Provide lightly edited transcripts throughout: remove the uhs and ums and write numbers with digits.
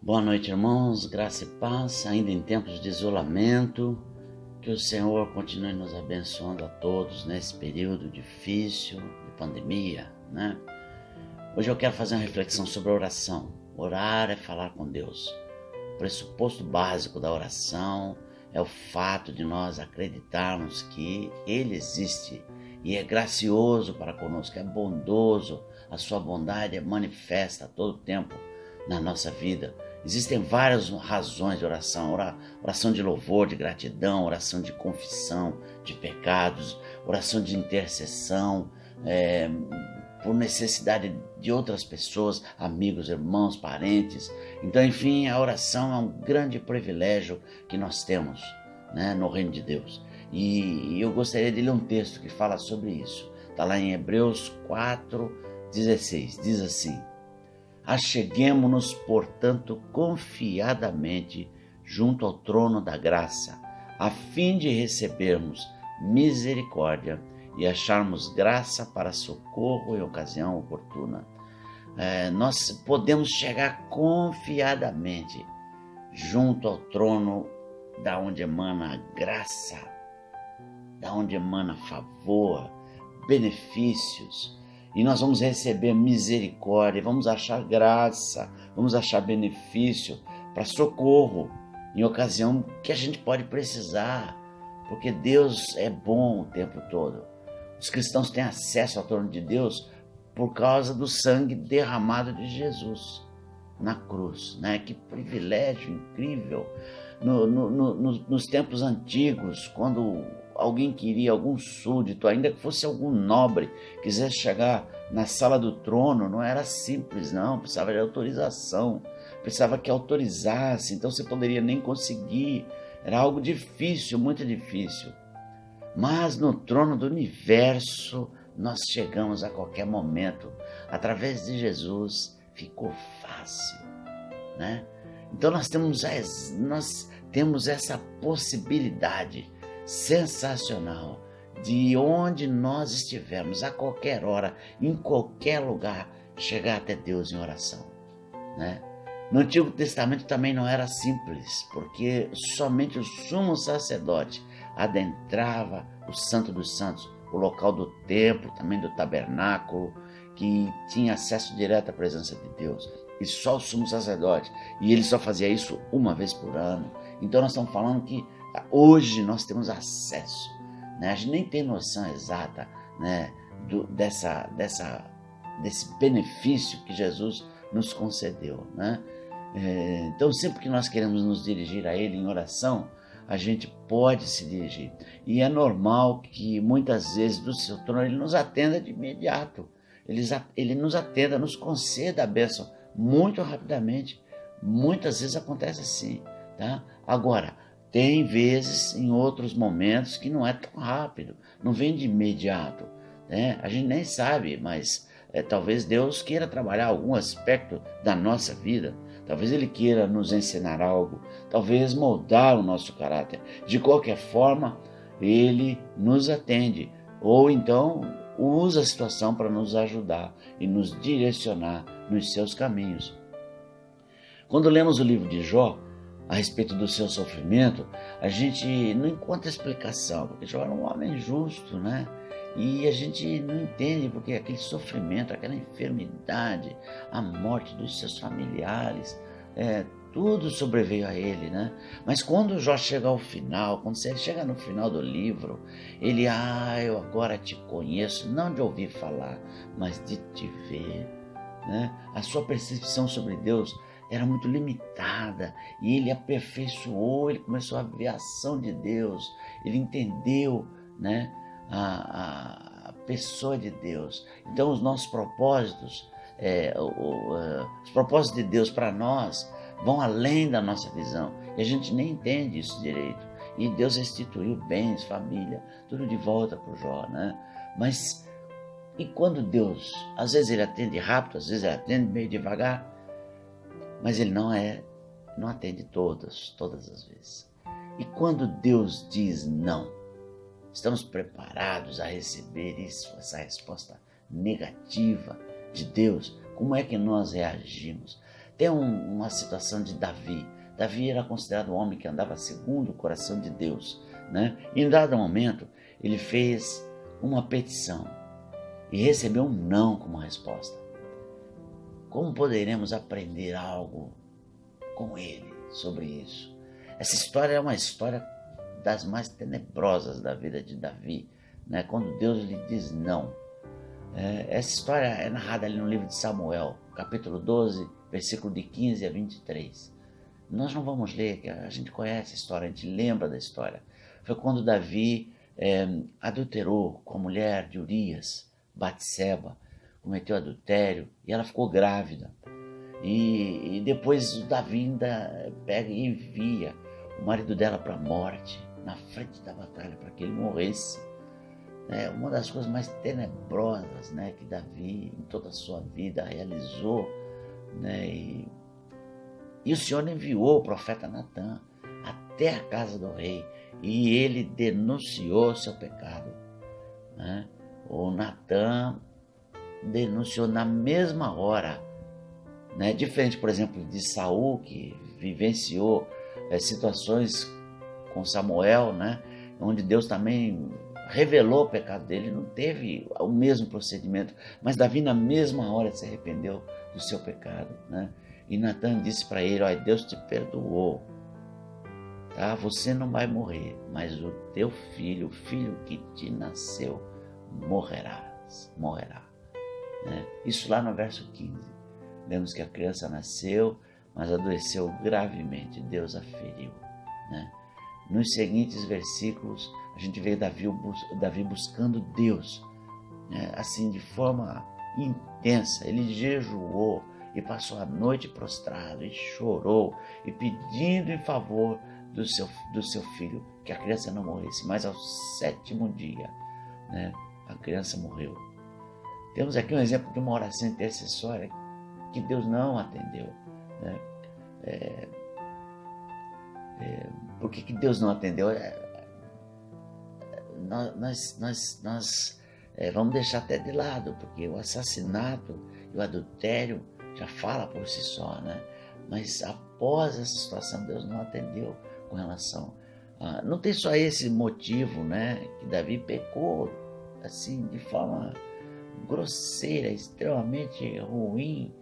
Boa noite, irmãos, graça e paz, ainda em tempos de isolamento, que o Senhor continue nos abençoando a todos nesse período difícil de pandemia, né? Hoje eu quero fazer uma reflexão sobre a oração. Orar é falar com Deus. O pressuposto básico da oração é o fato de nós acreditarmos que Ele existe e é gracioso para conosco, é bondoso, a sua bondade é manifesta a todo tempo na nossa vida. Existem várias razões de oração, oração de louvor, de gratidão, oração de confissão de pecados, oração de intercessão, por necessidade de outras pessoas, amigos, irmãos, parentes. Então, enfim, a oração é um grande privilégio que nós temos, né, no reino de Deus. E eu gostaria de ler um texto que fala sobre isso. Está lá em Hebreus 4:16, diz assim: Acheguemo-nos, portanto, confiadamente junto ao trono da graça, a fim de recebermos misericórdia e acharmos graça para socorro em ocasião oportuna. Nós podemos chegar confiadamente junto ao trono da onde emana a graça, da onde emana favor, benefícios. E nós vamos receber misericórdia, vamos achar graça, vamos achar benefício para socorro em ocasião que a gente pode precisar, porque Deus é bom o tempo todo. Os cristãos têm acesso ao trono de Deus por causa do sangue derramado de Jesus na cruz, né? Que privilégio incrível! Nos tempos antigos, quando alguém queria, algum súdito, ainda que fosse algum nobre, quisesse chegar na sala do trono, não era simples, não, precisava de autorização, precisava que autorizasse, então você poderia nem conseguir, era algo difícil, muito difícil. Mas no trono do universo, nós chegamos a qualquer momento, através de Jesus, ficou fácil, né? Então nós temos essa possibilidade sensacional de onde nós estivermos, a qualquer hora, em qualquer lugar, chegar até Deus em oração, né? No Antigo Testamento também não era simples, porque somente o sumo sacerdote adentrava o Santo dos Santos, o local do templo, também do tabernáculo, que tinha acesso direto à presença de Deus. E só o sumo sacerdote. E ele só fazia isso uma vez por ano. Então nós estamos falando que hoje nós temos acesso, né? A gente nem tem noção exata, né, desse benefício que Jesus nos concedeu, né? Então sempre que nós queremos nos dirigir a Ele em oração, a gente pode se dirigir. E é normal que muitas vezes do seu trono Ele nos atenda de imediato. Ele nos atenda, nos conceda a bênção muito rapidamente. Muitas vezes acontece assim, tá? Agora, tem vezes, em outros momentos, que não é tão rápido, não vem de imediato, né? A gente nem sabe, mas talvez Deus queira trabalhar algum aspecto da nossa vida, talvez Ele queira nos ensinar algo, talvez moldar o nosso caráter. De qualquer forma, Ele nos atende, ou então usa a situação para nos ajudar e nos direcionar nos seus caminhos. Quando lemos o livro de Jó, a respeito do seu sofrimento, a gente não encontra explicação, porque Jó era um homem justo, né? E a gente não entende porque aquele sofrimento, aquela enfermidade, a morte dos seus familiares, tudo sobreveio a ele, né? Mas quando Jó chega ao final, quando ele chega no final do livro, ele, eu agora te conheço, não de ouvir falar, mas de te ver, né? A sua percepção sobre Deus era muito limitada e ele aperfeiçoou, ele começou a ver a ação de Deus, ele entendeu, né, a pessoa de Deus. Então os nossos propósitos, os propósitos de Deus para nós vão além da nossa visão e a gente nem entende isso direito. E Deus restituiu bens, família, tudo de volta para o Jó, né? Mas e quando Deus, às vezes ele atende rápido, às vezes ele atende meio devagar, mas ele não atende todas as vezes. E quando Deus diz não, estamos preparados a receber isso, essa resposta negativa de Deus? Como é que nós reagimos? Tem uma situação de Davi. Davi era considerado um homem que andava segundo o coração de Deus, né? E em dado momento, ele fez uma petição e recebeu um não como resposta. Como poderemos aprender algo com ele sobre isso? Essa história é uma história das mais tenebrosas da vida de Davi, né? Quando Deus lhe diz não. Essa história é narrada ali no livro de Samuel, capítulo 12, versículo de 15 a 23. Nós não vamos ler, que a gente conhece a história, a gente lembra da história. Foi quando Davi adulterou com a mulher de Urias, Batseba, cometeu adultério e ela ficou grávida. E depois o Davi ainda pega e envia o marido dela para a morte, na frente da batalha, para que ele morresse. É uma das coisas mais tenebrosas, né, que Davi, em toda a sua vida, realizou. Né, e o Senhor enviou o profeta Natã até a casa do rei e ele denunciou seu pecado. Né? O Natã denunciou na mesma hora, né? Diferente, por exemplo, de Saul, que vivenciou situações com Samuel, né? Onde Deus também revelou o pecado dele, não teve o mesmo procedimento, mas Davi na mesma hora se arrependeu do seu pecado, né? E Natã disse para ele: olha, Deus te perdoou, tá? Você não vai morrer, mas o teu filho, o filho que te nasceu, morrerá. Né? Isso lá no verso 15. Vemos que a criança nasceu, mas adoeceu gravemente, Deus a feriu. Né? Nos seguintes versículos, a gente vê Davi buscando Deus, né? Assim, de forma intensa. Ele jejuou e passou a noite prostrado e chorou e pedindo em favor do seu filho, que a criança não morresse. Mas ao 7º dia, né, a criança morreu. Temos aqui um exemplo de uma oração intercessória que Deus não atendeu. Né? Por que Deus não atendeu? Nós vamos deixar até de lado, porque o assassinato e o adultério já fala por si só, né? Mas após essa situação, Deus não atendeu com relação não tem só esse motivo, né? Que Davi pecou assim de forma grosseira, extremamente ruim,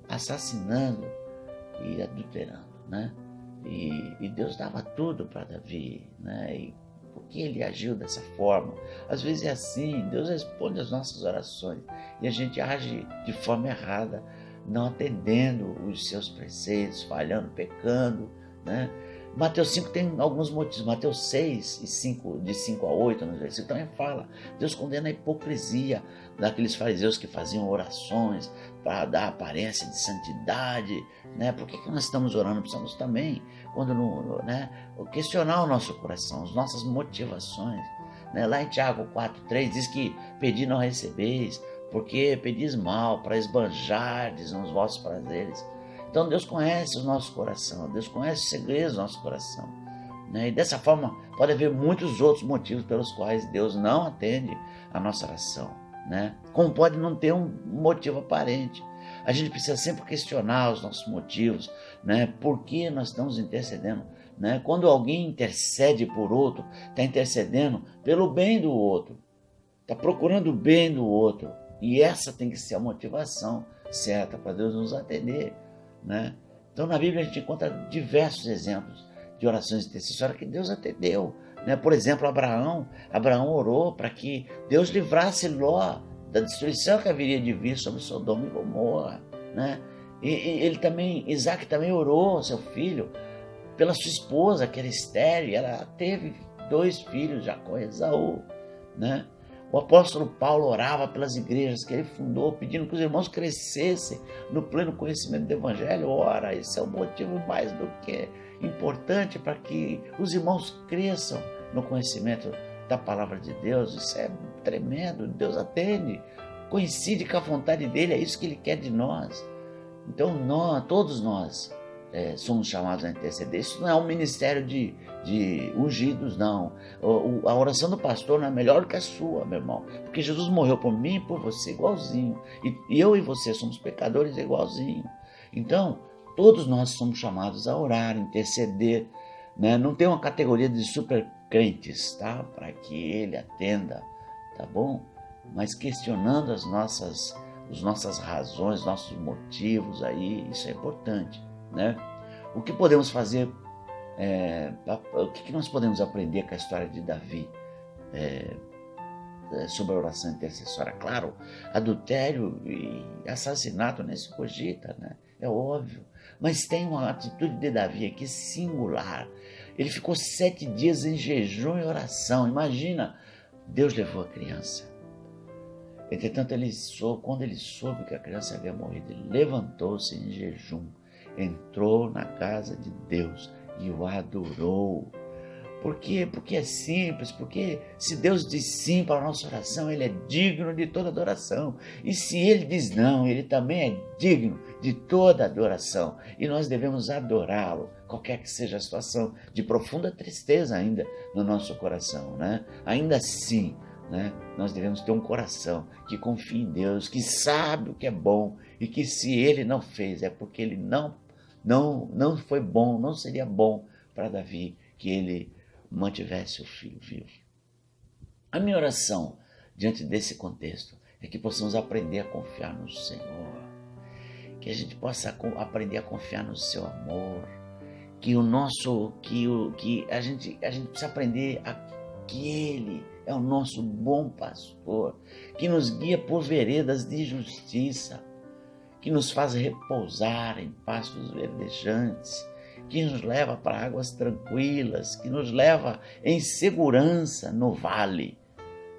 assassinando e adulterando, né? E Deus dava tudo para Davi, né? E por que ele agiu dessa forma? Às vezes é assim, Deus responde às nossas orações e a gente age de forma errada, não atendendo os seus preceitos, falhando, pecando, né? Mateus 5 tem alguns motivos. Mateus 6, de 5 a 8, no versículo, também fala. Deus condena a hipocrisia daqueles fariseus que faziam orações para dar aparência de santidade, né? Por que nós estamos orando? Precisamos também, questionar o nosso coração, as nossas motivações. Né? Lá em Tiago 4,3 diz que pedi não recebeis, porque pedis mal para esbanjardes nos vossos prazeres. Então Deus conhece o nosso coração, Deus conhece os segredos do nosso coração. Né? E dessa forma pode haver muitos outros motivos pelos quais Deus não atende a nossa oração. Né? Como pode não ter um motivo aparente. A gente precisa sempre questionar os nossos motivos, né? Por que nós estamos intercedendo. Né? Quando alguém intercede por outro, está intercedendo pelo bem do outro, está procurando o bem do outro. E essa tem que ser a motivação certa para Deus nos atender. Né? Então na Bíblia a gente encontra diversos exemplos de orações intercessórias que Deus atendeu. Né? Por exemplo, Abraão orou para que Deus livrasse Ló da destruição que haveria de vir sobre Sodoma e Gomorra. Né? E Isaac também orou, seu filho, pela sua esposa, que era estéril. Ela teve 2 filhos, Jacó e Esaú. Né? O apóstolo Paulo orava pelas igrejas que ele fundou, pedindo que os irmãos crescessem no pleno conhecimento do Evangelho. Ora, esse é o motivo mais do que importante para que os irmãos cresçam no conhecimento da palavra de Deus. Isso é tremendo, Deus atende, coincide com a vontade dele, é isso que ele quer de nós. Então todos nós somos chamados a interceder. Isso não é um ministério de ungidos, não. A oração do pastor não é melhor do que a sua, meu irmão, porque Jesus morreu por mim e por você igualzinho, e eu e você somos pecadores igualzinho. Então todos nós somos chamados a orar, interceder, né? Não tem uma categoria de super crentes, tá? Para que ele atenda, tá bom? Mas questionando as nossas razões, nossos motivos aí, isso é importante, né? O que podemos fazer, o que nós podemos aprender com a história de Davi sobre a oração intercessória? Claro, adultério e assassinato nem se cogita, né? É óbvio. Mas tem uma atitude de Davi aqui singular. Ele ficou 7 dias em jejum e oração. Imagina, Deus levou a criança. Entretanto, quando ele soube que a criança havia morrido, ele levantou-se em jejum, entrou na casa de Deus e o adorou. Por quê? Porque é simples, porque se Deus diz sim para a nossa oração, Ele é digno de toda adoração. E se Ele diz não, Ele também é digno de toda adoração. E nós devemos adorá-lo, qualquer que seja a situação de profunda tristeza ainda no nosso coração, né? Ainda assim, né? Nós devemos ter um coração que confia em Deus, que sabe o que é bom e que se Ele não fez é porque Ele não foi bom, não seria bom para Davi que ele mantivesse o filho vivo. A minha oração diante desse contexto é que possamos aprender a confiar no Senhor, que a gente possa aprender a confiar no seu amor, que a gente precisa aprender que Ele é o nosso bom pastor, que nos guia por veredas de justiça, que nos faz repousar em pastos verdejantes, que nos leva para águas tranquilas, que nos leva em segurança no vale,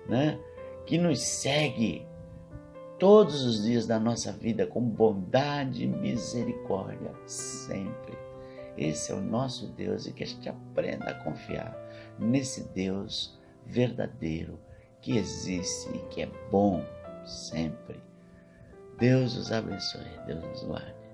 né? Que nos segue todos os dias da nossa vida com bondade e misericórdia, sempre. Esse é o nosso Deus e que a gente aprenda a confiar nesse Deus verdadeiro que existe e que é bom sempre. Deus os abençoe, Deus nos guarde.